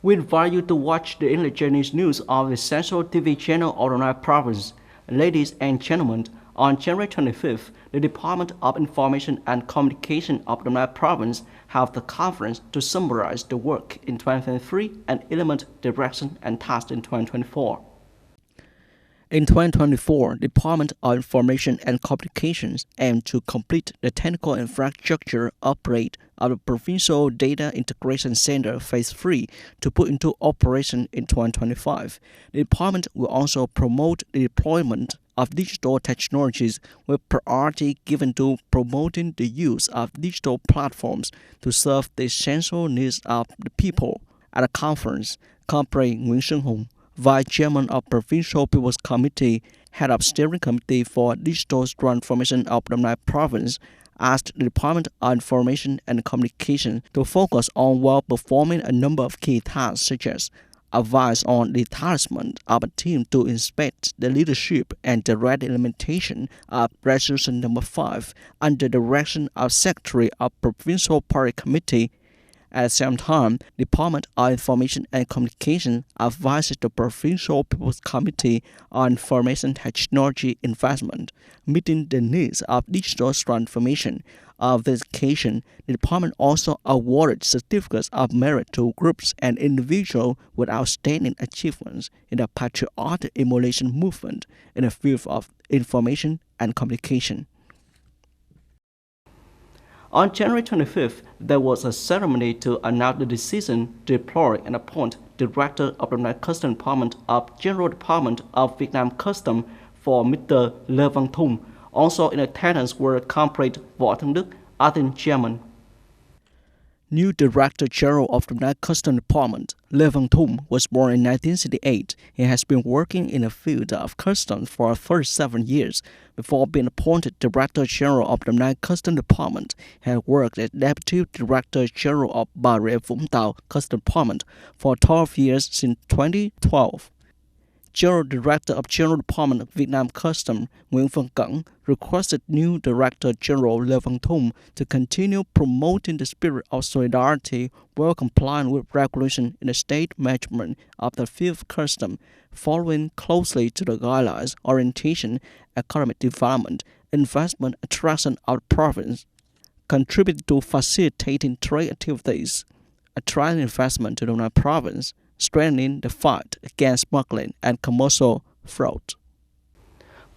We invite you to watch the English news of the Central TV channel of Đồng Nai Province. Ladies and gentlemen, on January 25th, the Department of Information and Communication of Đồng Nai Province held the conference to summarize the work in 2023 and implement direction and tasks in 2024. In 2024, the Department of Information and Communications aimed to complete the technical infrastructure upgrade of the Provincial Data Integration Center Phase 3 to put into operation in 2025. The department will also promote the deployment of digital technologies with priority given to promoting the use of digital platforms to serve the essential needs of the people. At the conference, Comrade Nguyễn Xuân Hùng, Vice Chairman of Provincial People's Committee, Head of Steering Committee for Digital Transformation of Đồng Nai Province, asked the Department of Information and Communication to focus on performing a number of key tasks such as advise on the establishment of a team to inspect the leadership and direct implementation of Resolution Number 5 under the direction of Secretary of Provincial Party Committee. At the same time, the Department of Information and Communication advises the Provincial People's Committee on Information Technology Investment, meeting the needs of digital transformation. Of this occasion, the department also awarded certificates of merit to groups and individuals with outstanding achievements in the patriotic emulation movement in the field of information and communication. On January 25th, there was a ceremony to announce the decision to deploy and appoint Director of the Customs Department of General Department of Vietnam Customs for Mr. Lê Văn Thung. Also in attendance were Comrade Võ Thanh Đức, acting chairman. New Director General of the Customs Department, Lê Văn Thung, was born in 1968. He has been working in the field of customs for 37 years. Before being appointed Director General of the Customs Department, he had worked as Deputy Director General of Bà Rịa Vũng Tàu Customs Department for 12 years since 2012. General Director of General Department of Vietnam Customs, Nguyễn Văn Cẩn, requested new Director General Lê Văn Thung to continue promoting the spirit of solidarity while complying with regulations in the state management of the field of customs, following closely to the guidelines, orientation, economic development, investment, attraction of the province, contribute to facilitating trade activities, attracting investment to the Đồng Nai province, strengthening the fight against smuggling and commercial fraud.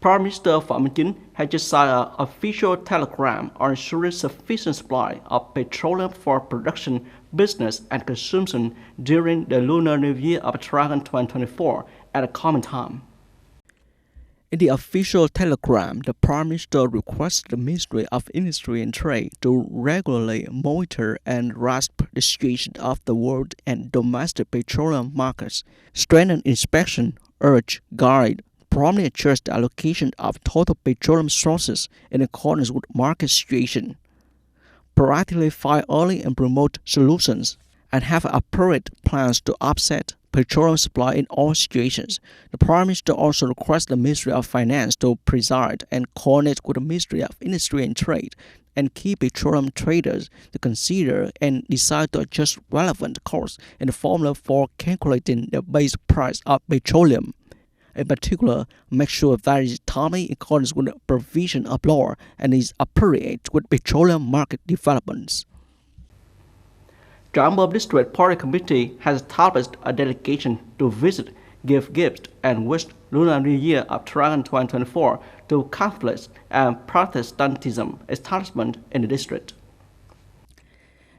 Prime Minister Phạm Minh Chính has just signed an official telegram on ensuring sufficient supply of petroleum for production, business, and consumption during the Lunar New Year of Dragon 2024 at a common time. In the official telegram, the Prime Minister requested the Ministry of Industry and Trade to regularly monitor and grasp the situation of the world and domestic petroleum markets, strengthen inspection, urge, guide, promptly adjust the allocation of total petroleum sources in accordance with market situation, proactively find early and promote solutions, and have appropriate plans to offset petroleum supply in all situations. The Prime Minister also requests the Ministry of Finance to preside and coordinate with the Ministry of Industry and Trade and key petroleum traders to consider and decide to adjust relevant costs in the formula for calculating the base price of petroleum. In particular, make sure that it is timely in accordance with the provision of law and is appropriate with petroleum market developments. The Amber District Party Committee has established a delegation to visit, give gifts, and wish Lunar New Year of Dragon 2024 to Catholics and Protestantism establishment in the district.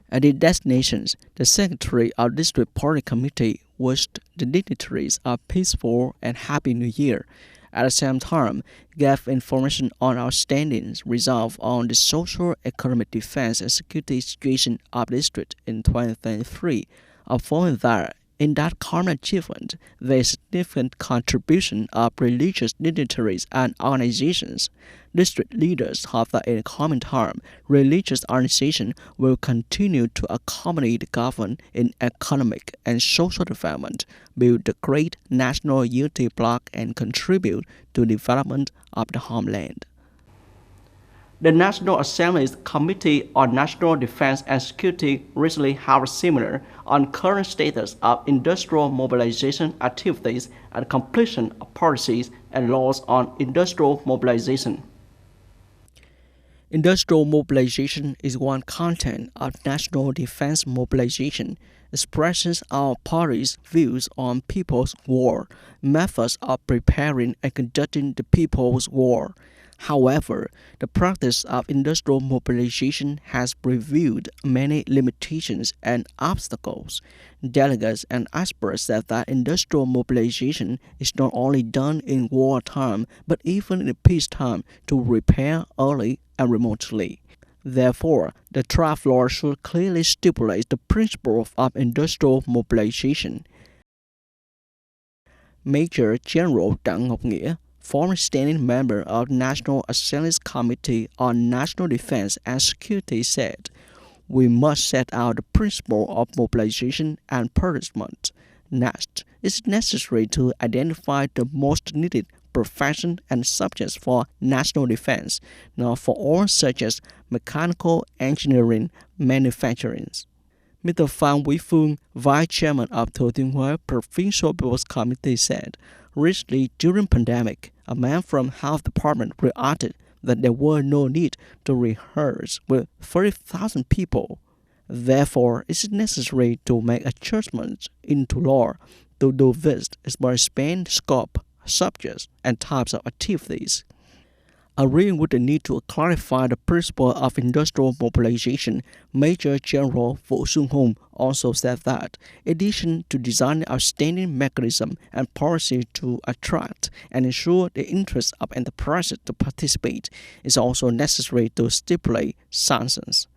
At the destinations, the Secretary of the District Party Committee wished the dignitaries a peaceful and happy New Year. At the same time, gave information on outstandings resolved on the social, economic, defense, and security situation of the district in 2023, affirming that in that common achievement, there is significant contribution of religious dignitaries and organizations. District leaders hope that in the coming time, religious organizations will continue to accommodate the government in economic and social development, build the great national unity bloc, and contribute to the development of the homeland. The National Assembly's Committee on National Defense and Security recently held a seminar on current status of industrial mobilization activities and completion of policies and laws on industrial mobilization. Industrial mobilization is one content of national defense mobilization, expresses our party's views on people's war, methods of preparing and conducting the people's war. However, the practice of industrial mobilization has revealed many limitations and obstacles. Delegates and experts said that industrial mobilization is not only done in wartime but even in peacetime to repair early and remotely. Therefore, the draft law should clearly stipulate the principle of industrial mobilization. Major General Đặng Ngọc Nghĩa, former standing member of National Assembly's Committee on National Defense and Security, said, "We must set out the principle of mobilization and punishment. Next, it is necessary to identify the most needed profession and subjects for national defense, not for all such as mechanical engineering, manufacturing." Mr. Phan Quý Phương, Vice Chairman of Thừa Thiên Huế Provincial People's Committee, said, "Recently, during pandemic, a man from Health Department reacted that there were no need to rehearse with 30,000 people. Therefore, it is necessary to make adjustments into law to do this by expand scope, subjects, and types of activities." Agreeing with the need to clarify the principle of industrial mobilization, Major General Vũ Xuân Hùng also said that, in addition to designing outstanding mechanism and policy to attract and ensure the interests of enterprises to participate, it's also necessary to stipulate sanctions.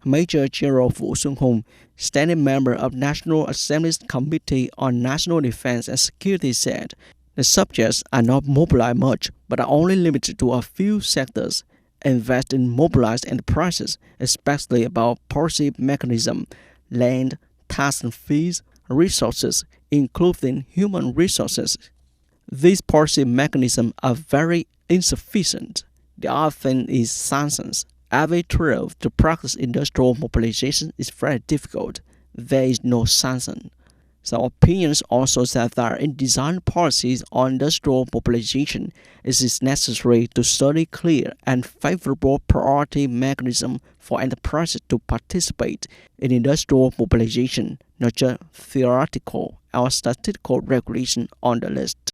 Major General Vũ Xuân Hùng, standing member of National Assembly's Committee on National Defense and Security, said, "The subjects are not mobilized much, but are only limited to a few sectors. Invest in mobilized enterprises, especially about policy mechanism, land, tax and fees, resources, including human resources. These policy mechanisms are very insufficient. The other thing is sanctions. Every trial to practice industrial mobilization is very difficult. There is no sanction." Some opinions also said that in designing policies on industrial mobilization, it is necessary to study clear and favorable priority mechanism for enterprises to participate in industrial mobilization, not just theoretical or statistical regulation on the list.